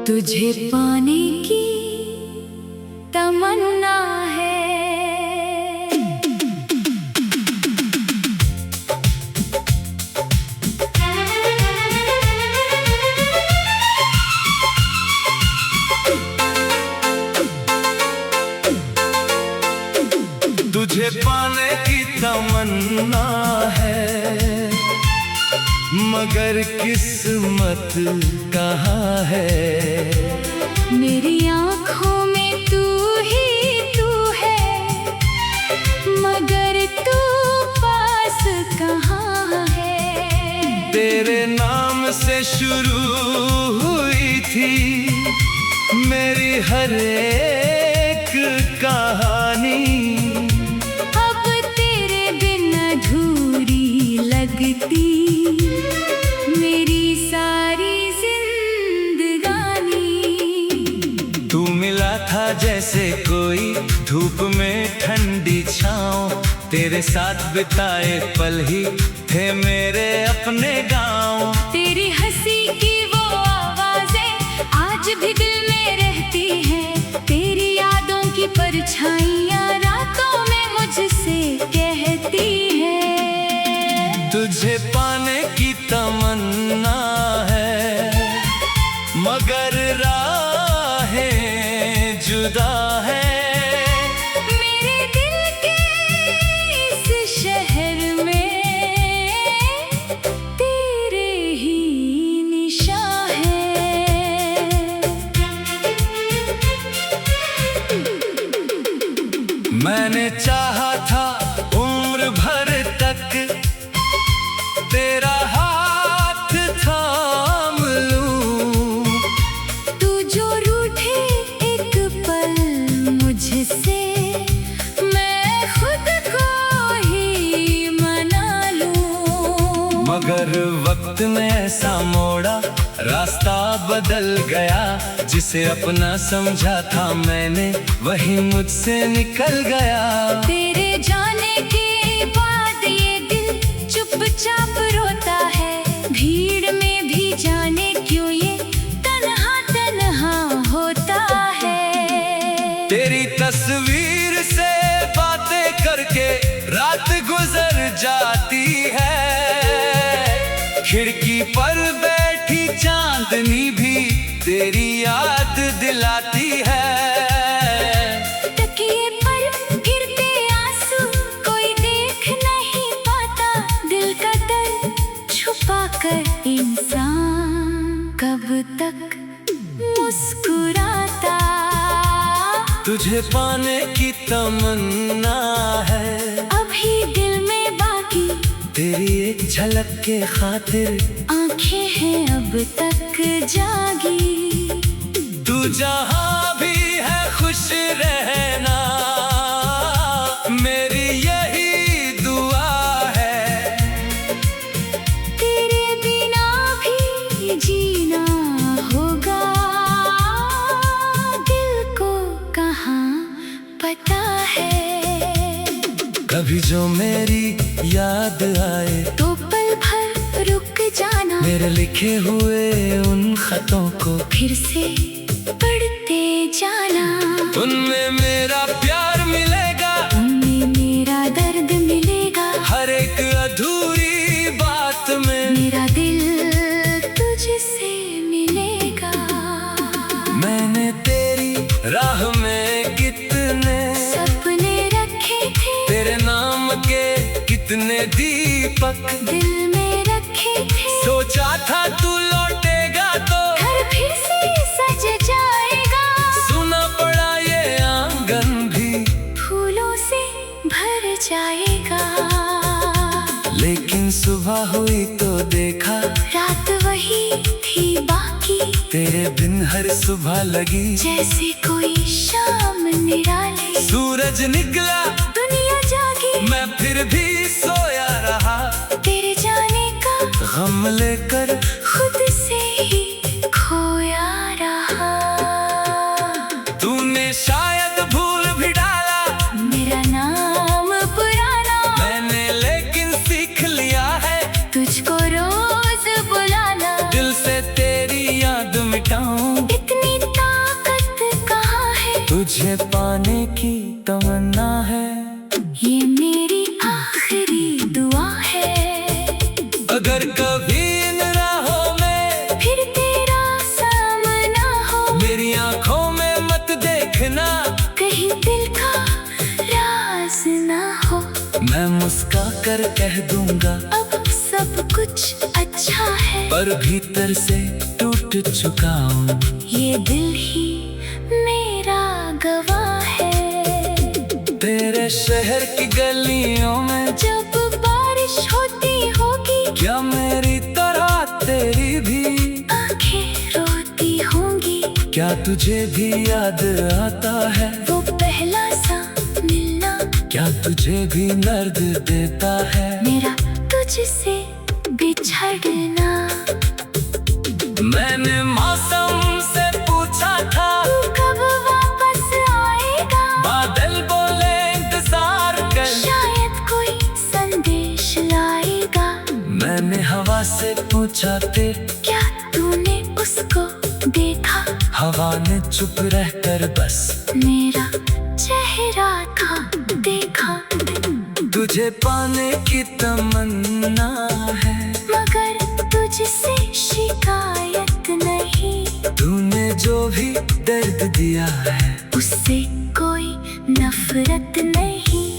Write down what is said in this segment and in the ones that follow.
तुझे पाने की तमन्ना है। तुझे पाने की तमन्ना है, मगर किस्मत कहाँ है। मेरी आँखों में तू ही तू है, मगर तू पास कहाँ है। तेरे नाम से शुरू हुई थी मेरी हर एक कहानी, अब तेरे बिन अधूरी लगती मेरी सारी जिंदगानी। तू मिला था जैसे कोई धूप में ठंडी छाँव, तेरे साथ बिताए पल ही थे मेरे अपने गाँव। तेरी हंसी की वो आवाजें आज भी दिल में रहती हैं, तेरी यादों की परछाइयाँ रातों में मुझसे कहती हैं। तुझे पाने की तमन्ना है, मगर राहें जुदा है। मेरे दिल के इस शहर में तेरे ही निशान है। मैंने चाहा था उम्र भर तक तेरा हाथ थाम लूं। तू जो रूठे एक पल मुझसे, मैं खुद को ही मना लूं। मगर वक्त ने ऐसा मोड़ा, रास्ता बदल गया। जिसे अपना समझा था मैंने, वही मुझसे निकल गया। तेरे जाने के बाद ये दिल चुपचाप रोता है, भीड़ में भी जाने क्यों ये तन्हा तन्हा होता है। तेरी तस्वीर से बातें करके रात गुजर जाती है, खिड़की पर बैठी चांदनी भी तेरी याद दिलाती है। तकिए पर गिरते आंसू कोई देख नहीं पाता, दिल का दर्द छुपा कर इंसान कब तक मुस्कुराता। तुझे पाने की तमन्ना है, अभी दिल में बाकी तेरी एक झलक के खातिर आंखें हैं अब तक जागी। तू जहाँ भी है खुश रहना, मेरी यही दुआ है। तेरे बिना भी जीना होगा, दिल को कहाँ पता है। कभी जो मेरी याद आए तो पल भर रुक जाना, मेरे लिखे हुए उन खतों को फिर से पढ़ते जाना। उनमें मेरा प्यार मिलेगा, उनमें मेरा दर्द मिलेगा, हर एक अधूरी बात में मेरा दिल तुझसे मिलेगा। मैंने तेरी राह में कितने सपने रखे थे, तेरे नाम के कितने दीपक दिल में रखे थे। सोचा था तू लौटेगा तो घर फिर से सज जाएगा, सुना पड़ा ये आंगन भी फूलों से भर जाएगा। लेकिन सुबह हुई तो देखा रात वही थी बाकी, तेरे बिन हर सुबह लगी जैसे कोई शाम निराली। सूरज निकला दुनिया जागी, मैं फिर भी सोया रहा, तेरे जाने का गम लेकर खुद से ही खोया रहा। तूने शायद भूल भी डाला मेरा नाम पुराना, मैंने लेकिन सीख लिया है तुझको रोज बुलाना। दिल से तेरी याद मिटाऊं। इतना मगर कभी इन राहों में फिर तेरा सामना हो। मेरी आंखों में मत देखना, कहीं दिल का राज ना हो। मैं मुस्का कर कह दूंगा अब सब कुछ अच्छा है, पर भीतर से टूट चुका हूँ। ये दिल ही मेरा गवाह है। तेरे शहर की गलियों में जब बारिश होती होगी, क्या मेरी तरह तेरी भी आंखें रोती होंगी। क्या तुझे भी याद आता है वो पहला सा मिलना, क्या तुझे भी दर्द देता है मेरा तुझसे बिछड़ना। मैंने मौसम से पूछा था तू कब वापस आएगा, बादल बोले इंतजार कर, शायद कोई संदेश लाएगा। मैंने हवा से पूछा तेरे, क्या तूने उसको देखा, हवा ने चुप रहकर बस मेरा चेहरा था देखा। तुझे पाने की तमन्ना है, मगर तुझसे शिकायत नहीं। तूने जो भी दर्द दिया है उससे कोई नफरत नहीं।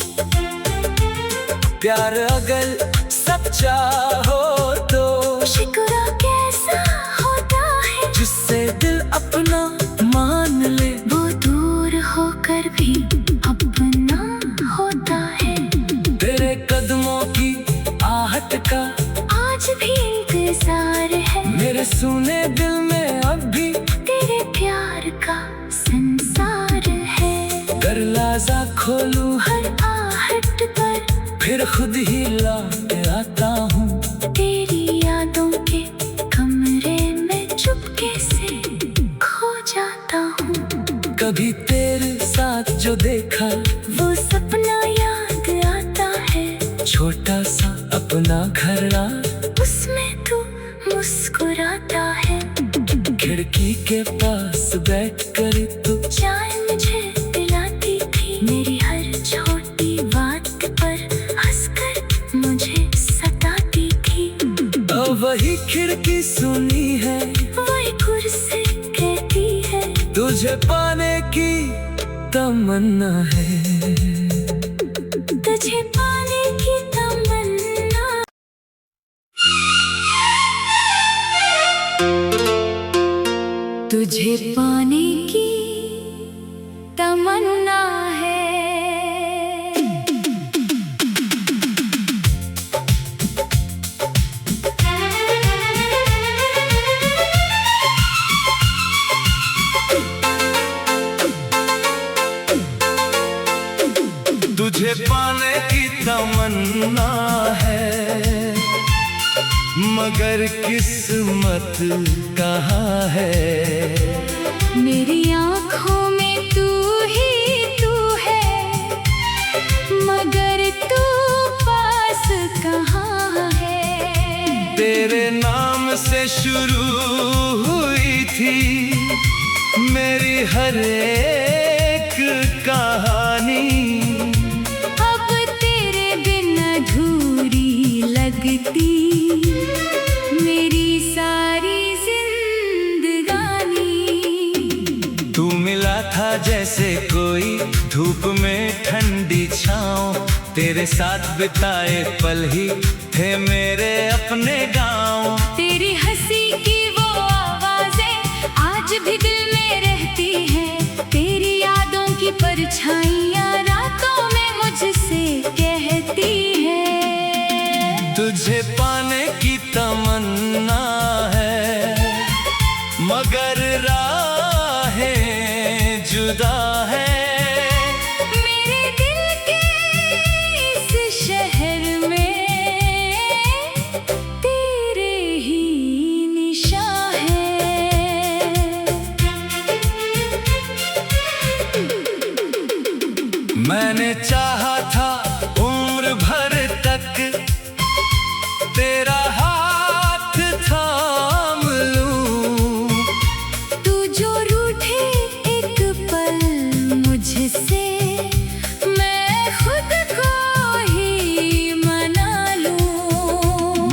प्यार अगर सच्चा हो तो शिकवा कैसा होता है, जिससे दिल अपना मान ले, वो दूर होकर भी अपना होता है। तेरे कदमों की आहट का आज भी इंतजार है, मेरे सुने दिल में अब भी तेरे प्यार का संसार है। दरवाजा खोलूं हर आहट पर फिर खुद ही लौट आता हूँ। तेरी यादों के कमरे में चुपके से खो जाता हूँ। कभी तेरे साथ जो देखा वो सपना याद आता है, छोटा सा अपना घरना, उसमें तू मुस्कुराता है। खिड़की के पास बैठ कर तू चाय मुझे पिलाती थी, मेरी हर छोटी बात पर हंसकर मुझे सताती थी। अब वही खिड़की सुनी है, वही कुर्सी कहती है, तुझे पाने की तमन्ना है। तुझे पाने की तमन्ना। तुझे पाने की तमन्ना है। तुझे पाने की तमन्ना है, मगर किस्मत कहाँ है। मेरी आँखों में तू ही तू है, मगर तू पास कहाँ है। तेरे नाम से शुरू हुई थी मेरी हर एक कहानी, अब तेरे बिन अधूरी लगती मेरी सारी जिंदगानी। तू मिला था जैसे कोई धूप में ठंडी छाँव, तेरे साथ बिताए पल ही थे मेरे अपने गाँव। तेरी हंसी की वो आवाजें आज भी दिल में रहती हैं, तेरी यादों की परछाइयाँ रातों में मुझसे कहती हैं। तुझे पाने की तमन्ना है, मगर राहें जुदा है। मेरे दिल के इस शहर में तेरे ही निशान है। मैंने चाहा था उम्र भर तक तेरा हाथ था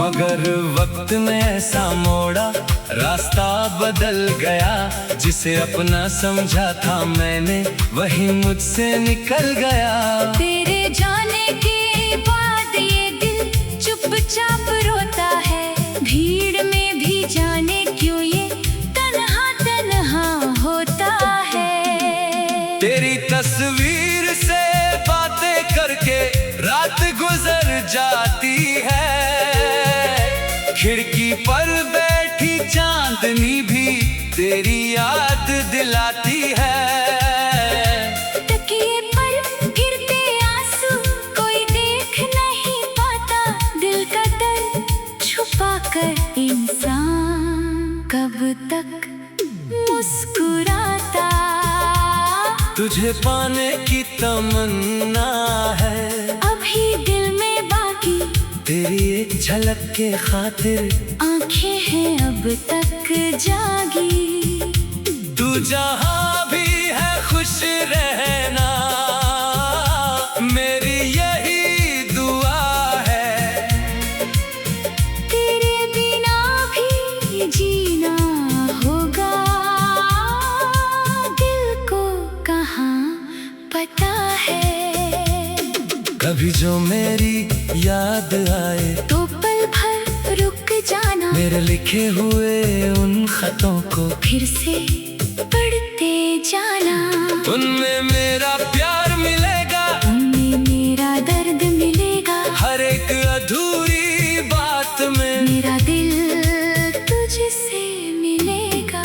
मगर वक्त ने ऐसा मोड़ा, रास्ता बदल गया। जिसे अपना समझा था मैंने, वही मुझसे निकल गया। तेरे जाने के बाद ये दिल चुपचाप रोता है। भीड़ में भी जाने क्यों ये तन्हा तन्हा होता है। तेरी तस्वीर से बातें करके रात गुजर जाती है। खिड़की पर बैठी चांदनी भी तेरी याद दिलाती है। तकिए पर गिरते आंसू कोई देख नहीं पाता। दिल का दर्द छुपा कर इंसान कब तक मुस्कुराता। तुझे पाने की तमन्ना है अभी दिल में बाकी, तेरी एक झलक के खातिर आंखें हैं अब तक जागी। तू जहाँ भी है खुश रहना, मेरी यही दुआ है। तेरे बिना भी जीना होगा, दिल को कहाँ पता है। कभी जो मेरी याद आए तो पल भर रुक जाना, मेरे लिखे हुए उन खतों को फिर से पढ़ते जाना। उनमें मेरा प्यार मिलेगा, उनमें मेरा दर्द मिलेगा। हर एक अधूरी बात में मेरा दिल तुझसे मिलेगा।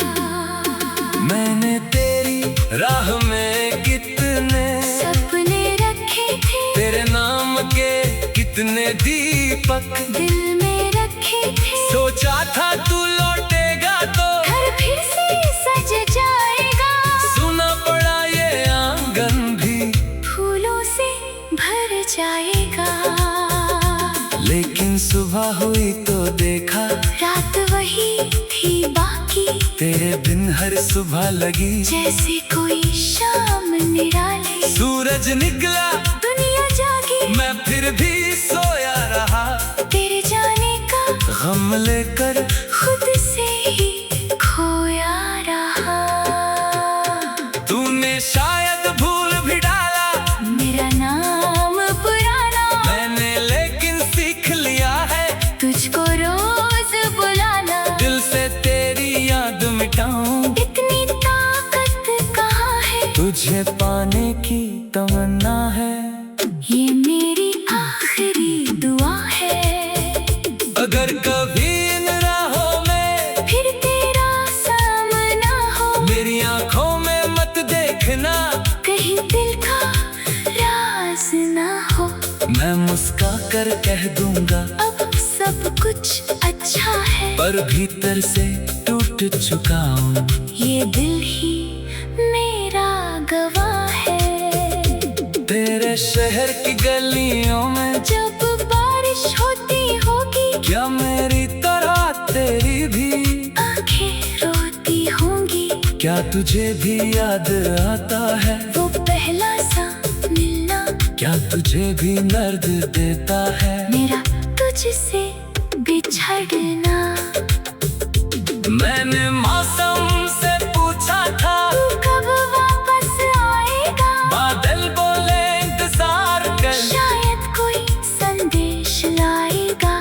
मैंने तेरी राह में कितने सपने रखे थे, तेरे नाम के कितने दीपक दिल में रखे थे। सोचा था तू लौटेगा तो घर फिर से सज जाएगा। सुना पड़ा ये आंगन भी फूलों से भर जाएगा। लेकिन सुबह हुई तो देखा रात वही थी बाकी, तेरे बिन हर सुबह लगी जैसे कोई शाम निराली। सूरज निकला दुनिया जागी, मैं फिर भी सोया रहा। तेरे जाने का गम लेकर खुद से ही खोया रहा। तूने शायद भूल भी डाला मेरा नाम पुराना, मैंने लेकिन सीख लिया है तुझको रोज बुलाना। दिल से तेरी याद मिटाऊं, इतनी ताकत कहाँ है, तुझे पाने की तमन्ना है। ये मेरी आखिरी दुआ है। अगर कभी इन राहों में फिर तेरा सामना हो, मेरी आंखों में मत देखना, कहीं दिल का राज ना हो। मैं मुस्का कर कह दूंगा अब सब कुछ अच्छा है, पर भीतर से टूट चुका हूँ। ये दिल ही मेरा गवाह है। तेरे शहर की गलियों में जब बारिश होती होगी, क्या मेरी तरह तेरी भी आंखें रोती होंगी। क्या तुझे भी याद आता है वो पहला सा मिलना, क्या तुझे भी दर्द देता है मेरा तुझसे बिछड़ना। मैंने मौसम से पूछा था तू कब वापस आएगा, बादल बोले इंतजार कर, शायद कोई संदेश लाएगा।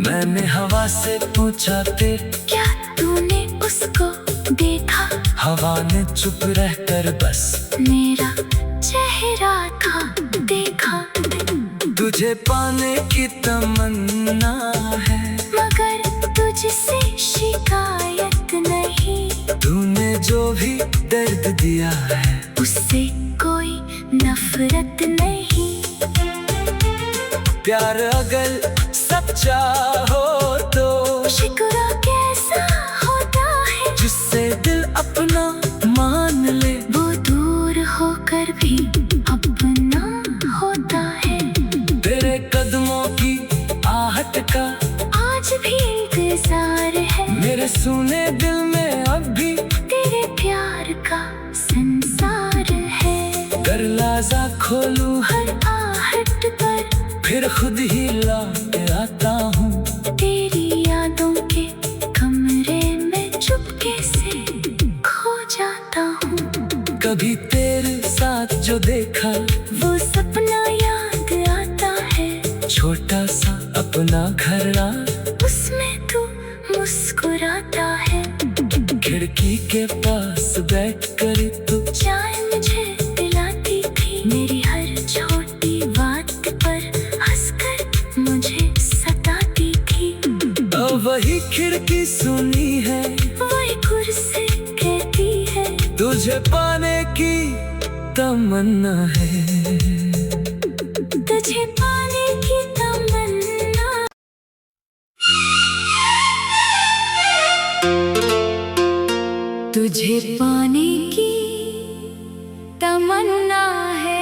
मैंने हवा से पूछा तेरे, क्या तूने उसको देखा, हवा ने चुप रहकर बस मेरा चेहरा था देखा। तुझे पाने की तमन्ना है, मगर तुझसे शिकायत नहीं, तूने जो भी दर्द दिया है उससे कोई नफरत नहीं। प्यार अगर सच्चा हो तो शिकवा कैसा होता है, जिससे दिल अपना मान ले, वो दूर होकर भी अपना होता है। तेरे कदमों की आहट का आज भी इंतजार है, मेरे सुने दिल में अब भी तेरे प्यार का संसार है। दरवाजा खोलूं हर आहट पर फिर खुद ही लौट आता हूँ। तेरी खिड़की के पास बैठ कर तू चाय मुझे पिलाती थी, मेरी हर छोटी बात पर हंसकर मुझे सताती थी। अब वही खिड़की सुनी है, वही कुर्सी कहती है, तुझे पाने की तमन्ना है, तुझे पाने की तमन्ना। तुझे पाने की तमन्ना है।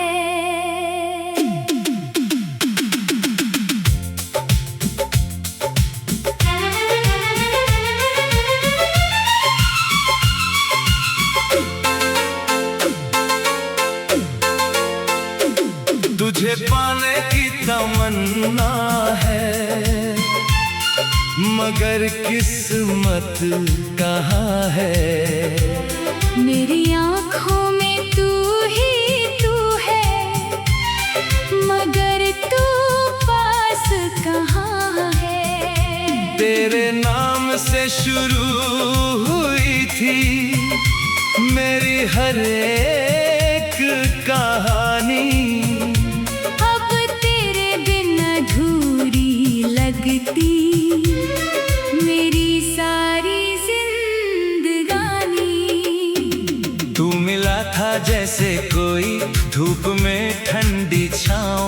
तुझे पाने की तमन्ना है, मगर किस्मत कहाँ है। मेरी आँखों में तू ही तू है, मगर तू पास कहाँ है। तेरे नाम से शुरू हुई थी मेरी हर एक कहानी, अब तेरे बिन अधूरी लगती मेरी सारी जिंदगानी। तू मिला था जैसे कोई धूप में ठंडी छाँव,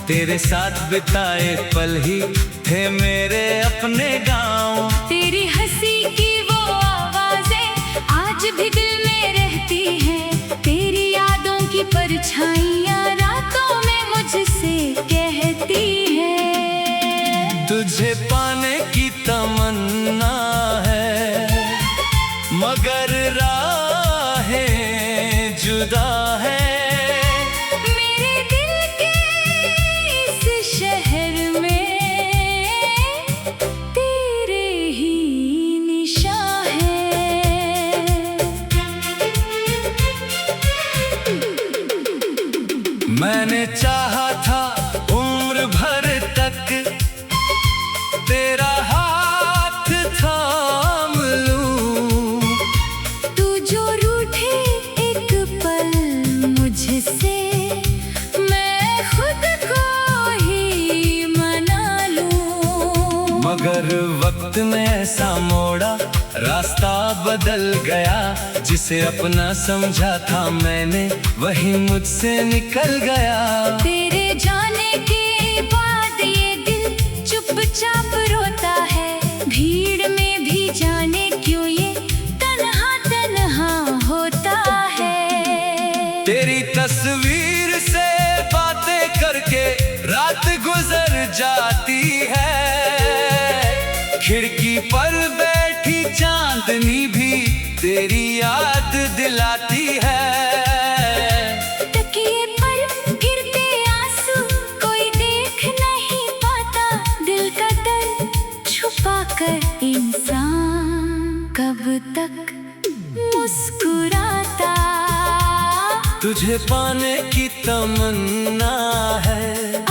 तेरे साथ बिताए पल ही थे मेरे अपने गाँव। तेरी हंसी की वो आवाजें आज भी दिल में रहती हैं, तेरी यादों की परछाइयाँ रातों में मुझसे कहती हैं। तुझे पाने की तमन्ना है, मगर राहें जुदा है। मेरे दिल के इस शहर में तेरे ही निशान है। मैंने चाहा था उम्र भर तक तेरा हाथ थाम लूं, तू जो रूठे एक पल मुझसे, मैं खुद को ही मना लूं। मगर वक्त ने ऐसा मोड़ा, रास्ता बदल गया, जिसे अपना समझा था मैंने वही मुझसे निकल गया। तेरे जाने के बाद ये दिल चुपचाप रोता है, भीड़ में भी जाने क्यों ये तन्हा तन्हा होता है। तेरी तस्वीर से बातें करके रात गुजर जाती है, खिड़की पर बैठी चांदनी भी तेरी याद दिलाती है। तकिए पर गिरते आंसू कोई देख नहीं पाता, दिल का दर्द छुपा कर इंसान कब तक मुस्कुराता। तुझे पाने की तमन्ना है,